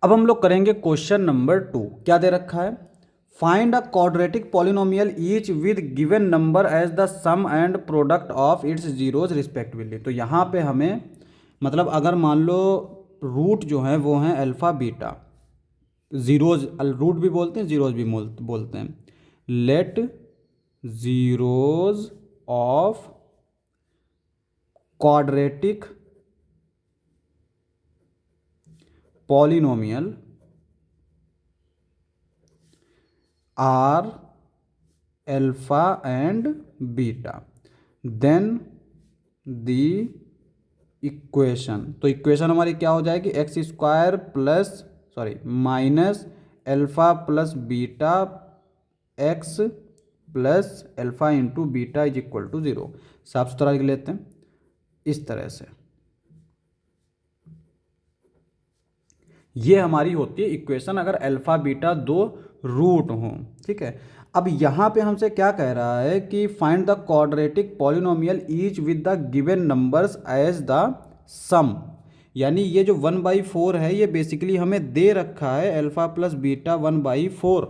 अब हम लोग करेंगे क्वेश्चन नंबर 2। क्या दे रखा है? Find a quadratic polynomial each with given number as the sum and product of its zeros respectively. तो यहाँ पे हमें मतलब अगर मान लो रूट जो है वो हैं अल्फ़ा बीटा, ज़ीरोज रूट भी बोलते हैं, ज़ीरोज भी बोलते हैं। Let zeros of quadratic polynomial are alpha and beta, then the equation. तो इक्वेशन हमारी क्या हो जाएगी? X square minus alpha plus beta x plus alpha into beta is equal to 0। साफ सुथरा लिख लेते हैं इस तरह से। ये हमारी होती है इक्वेशन अगर अल्फा बीटा दो रूट हों। ठीक है, अब यहाँ पे हमसे क्या कह रहा है कि find the quadratic polynomial each with the given numbers as the sum. यानी ये जो 1/4 है ये बेसिकली हमें दे रखा है alpha plus beta 1/4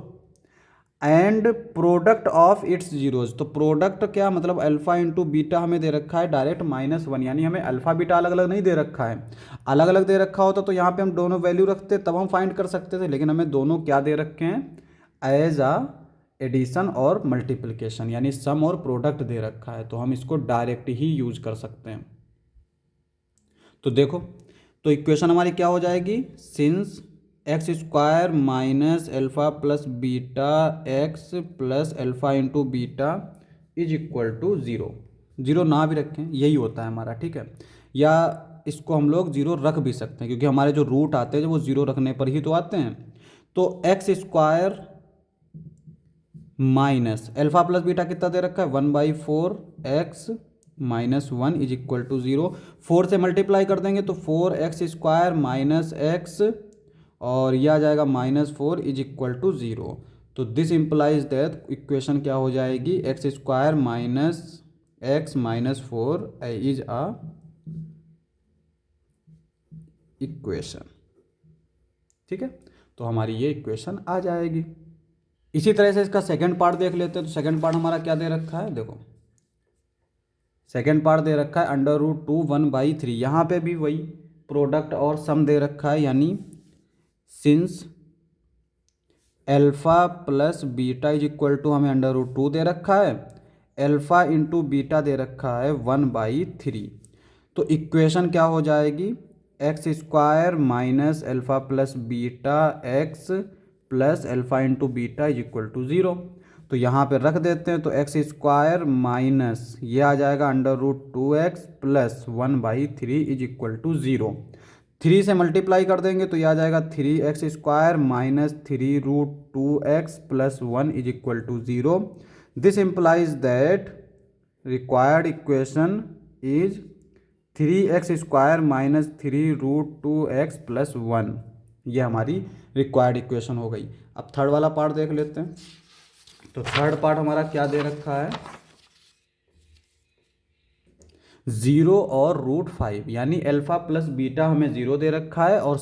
and product of its zeros. तो प्रोडक्ट क्या मतलब अल्फा इंटू बीटा हमें दे रखा है डायरेक्ट -1, यानी हमें अल्फा बीटा अलग अलग नहीं दे रखा है। अलग अलग दे रखा होता तो यहाँ पे हम दोनों वैल्यू रखते तब हम फाइंड कर सकते थे, लेकिन हमें दोनों क्या दे रखे हैं एज आ एडिशन और मल्टीप्लिकेशन, यानी सम और प्रोडक्ट दे रखा है, तो हम इसको डायरेक्ट ही यूज कर सकते हैं। तो देखो, तो इक्वेशन हमारी क्या हो जाएगी? Since x square minus alpha plus beta x plus alpha into beta is equal to 0। 0 ना भी रखें यही होता है हमारा, ठीक है, या इसको हम लोग 0 रख भी सकते हैं क्योंकि हमारे जो रूट आते हैं वो 0 रखने पर ही तो आते हैं। तो x square minus alpha plus beta कितना दे रखा है? 1/4 x minus 1 is equal to 0। 4 से मल्टीप्लाई कर देंगे तो 4x स्क्वायर माइनस एक्स और यह आ जाएगा -4 इज इक्वल टू 0। तो दिस इम्प्लाइज दैट इक्वेशन क्या हो जाएगी? X square minus x minus 4 is a equation. ठीक है, तो हमारी ये इक्वेशन आ जाएगी। इसी तरह से इसका सेकंड पार्ट देख लेते हैं। तो सेकंड पार्ट हमारा क्या दे रखा है? देखो, सेकंड पार्ट दे रखा है √2 1/3। यहाँ पे भी वही प्रोडक्ट और सम दे रखा है, यानी since alpha plus beta is equal to हमें √2 दे रखा है, अल्फा इंटू बीटा दे रखा है 1/3। तो इक्वेशन क्या हो जाएगी? X square minus alpha plus beta x plus alpha into beta is equal to 0। तो यहाँ पे रख देते हैं, तो एक्स स्क्वायर माइनस ये आ जाएगा √2x plus 1/3 is equal to 0। 3 से मल्टीप्लाई कर देंगे तो ये आ जाएगा 3x square minus 3√2x plus 1 is equal to 0। This implies that required equation is 3x square minus 3√2x plus 1। ये हमारी रिक्वायर्ड इक्वेशन हो गई। अब थर्ड वाला पार्ट देख लेते हैं। तो थर्ड पार्ट हमारा क्या दे रखा है? 0 और √5, यानी अल्फा प्लस बीटा हमें 0 दे रखा है और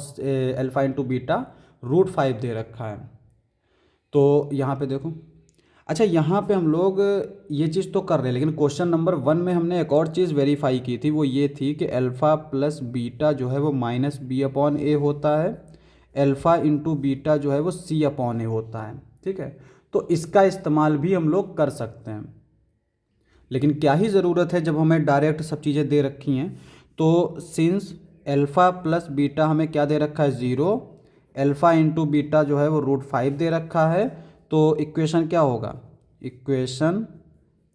अल्फा इंटू बीटा √5 दे रखा है। तो यहाँ पे देखो, अच्छा यहाँ पे हम लोग ये चीज़ तो कर रहे हैं, लेकिन क्वेश्चन नंबर 1 में हमने एक और चीज़ वेरीफाई की थी, वो ये थी कि अल्फ़ा प्लस बीटा जो है वो -b/a होता है, अल्फ़ा इंटू बीटा जो है वो c/a होता है। ठीक है, तो इसका इस्तेमाल भी हम लोग कर सकते हैं, लेकिन क्या ही ज़रूरत है जब हमें डायरेक्ट सब चीज़ें दे रखी हैं। तो सिंस अल्फ़ा प्लस बीटा हमें क्या दे रखा है? 0, अल्फ़ा इंटू बीटा जो है वो √5 दे रखा है। तो इक्वेशन क्या होगा? Equation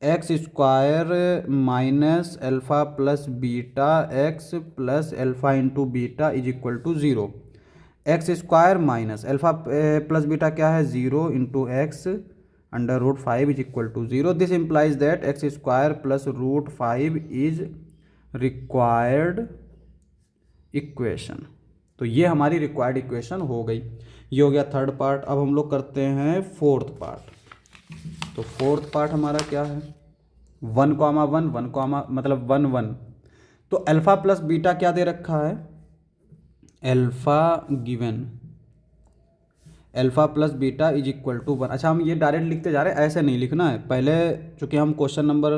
x square minus alpha plus beta x plus alpha into beta is equal to 0। X square minus alpha plus beta क्या है? 0 into x √5 is equal to 0। This implies that x square plus √5 is required equation. तो ये हमारी required equation हो गई। ये हो गया थर्ड पार्ट। अब हम लोग करते हैं फोर्थ पार्ट। तो फोर्थ पार्ट हमारा क्या है? 1,1 मतलब 1 1। तो अल्फ़ा प्लस बीटा क्या दे रखा है? Alpha given alpha plus beta is equal to 1। अच्छा, हम ये डायरेक्ट लिखते जा रहे हैं, ऐसे नहीं लिखना है। पहले चूँकि हम क्वेश्चन नंबर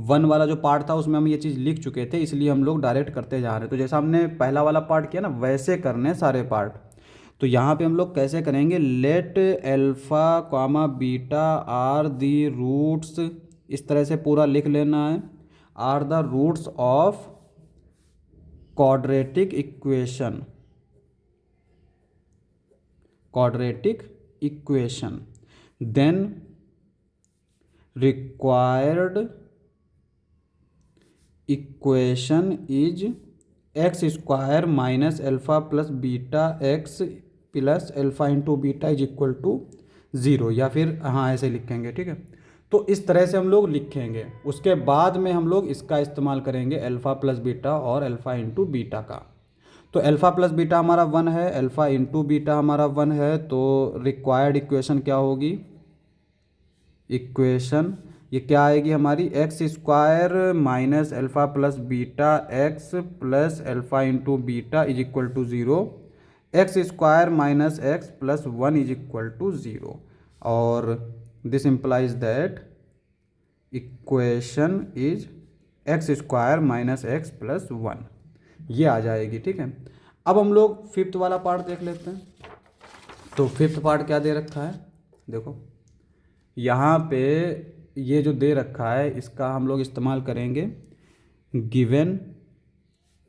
1 वाला जो पार्ट था उसमें हम ये चीज़ लिख चुके थे, इसलिए हम लोग डायरेक्ट करते जा रहे हैं। तो जैसा हमने पहला वाला पार्ट किया ना, वैसे करने सारे पार्ट। तो यहाँ पे हम लोग कैसे करेंगे, let alpha comma beta are the roots, इस तरह से पूरा लिख लेना है, are the roots of quadratic equation, then required equation is x square minus alpha plus beta x plus alpha into beta is equal to 0, या फिर हाँ ऐसे लिखेंगे, ठीक है। तो इस तरह से हम लोग लिखेंगे। उसके बाद में हम लोग इसका इस्तेमाल करेंगे अल्फ़ा प्लस बीटा और अल्फ़ा इंटू बीटा का। तो अल्फ़ा प्लस बीटा हमारा 1 है, अल्फ़ा इंटू बीटा हमारा 1 है, तो रिक्वायर्ड इक्वेशन क्या होगी, इक्वेशन ये क्या आएगी हमारी, x square minus alpha plus beta x plus alpha into beta is equal to 0, x square minus x plus 1 is equal to 0, और this implies that equation is x square minus x plus 1, ये आ जाएगी, ठीक है। अब हम लोग fifth वाला part देख लेते हैं। तो फिफ्थ पार्ट क्या दे रखा है, देखो यहाँ पे ये जो दे रखा है इसका हम लोग इस्तेमाल करेंगे, given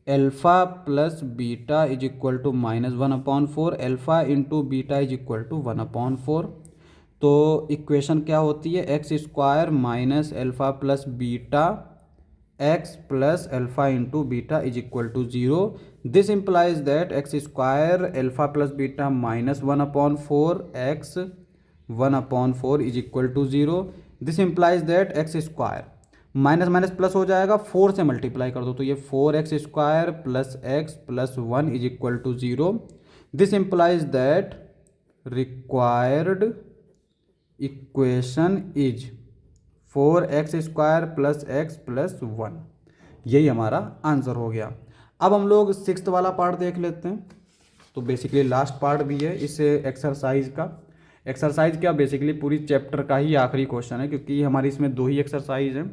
alpha plus beta is equal to -1/4, alpha into beta is equal to 1/4। तो इक्वेशन क्या होती है, x square minus alpha plus beta x plus alpha into beta is equal to 0। This implies that x square alpha plus beta -1/4 x 1/4 is equal to 0। This implies that x square minus minus plus हो जाएगा, 4 से multiply कर दो तो ये 4x square plus x plus 1 is equal to 0। This implies that required equation is 4x square plus x plus 1, यही हमारा answer हो गया। अब हम लोग सिक्स्थ वाला पार्ट देख लेते हैं। तो बेसिकली लास्ट पार्ट भी है इस एक्सरसाइज का। एक्सरसाइज क्या, बेसिकली पूरी चैप्टर का ही आखिरी क्वेश्चन है, क्योंकि हमारी इसमें 2 ही एक्सरसाइज हैं।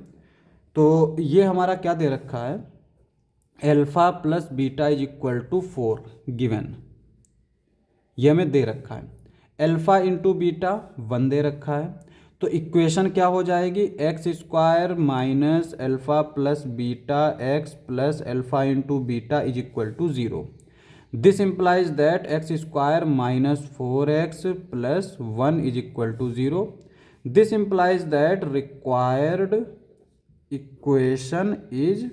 तो ये हमारा क्या दे रखा है, alpha plus beta is equal to 4 given, ये हमें दे रखा है। अल्फ़ा इंटू बीटा 1 दे रखा है। तो इक्वेशन क्या हो जाएगी, x square minus alpha plus beta x plus alpha into beta is equal to 0। This implies that x square minus 4x plus 1 is equal to 0। This implies that required equation is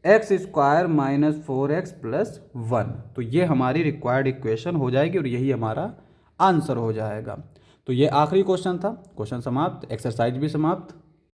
x square minus 4x plus 1। तो ये हमारी required equation हो जाएगी और यही हमारा answer हो जाएगा। तो ये आखिरी क्वेश्चन था। क्वेश्चन समाप्त, एक्सरसाइज भी समाप्त।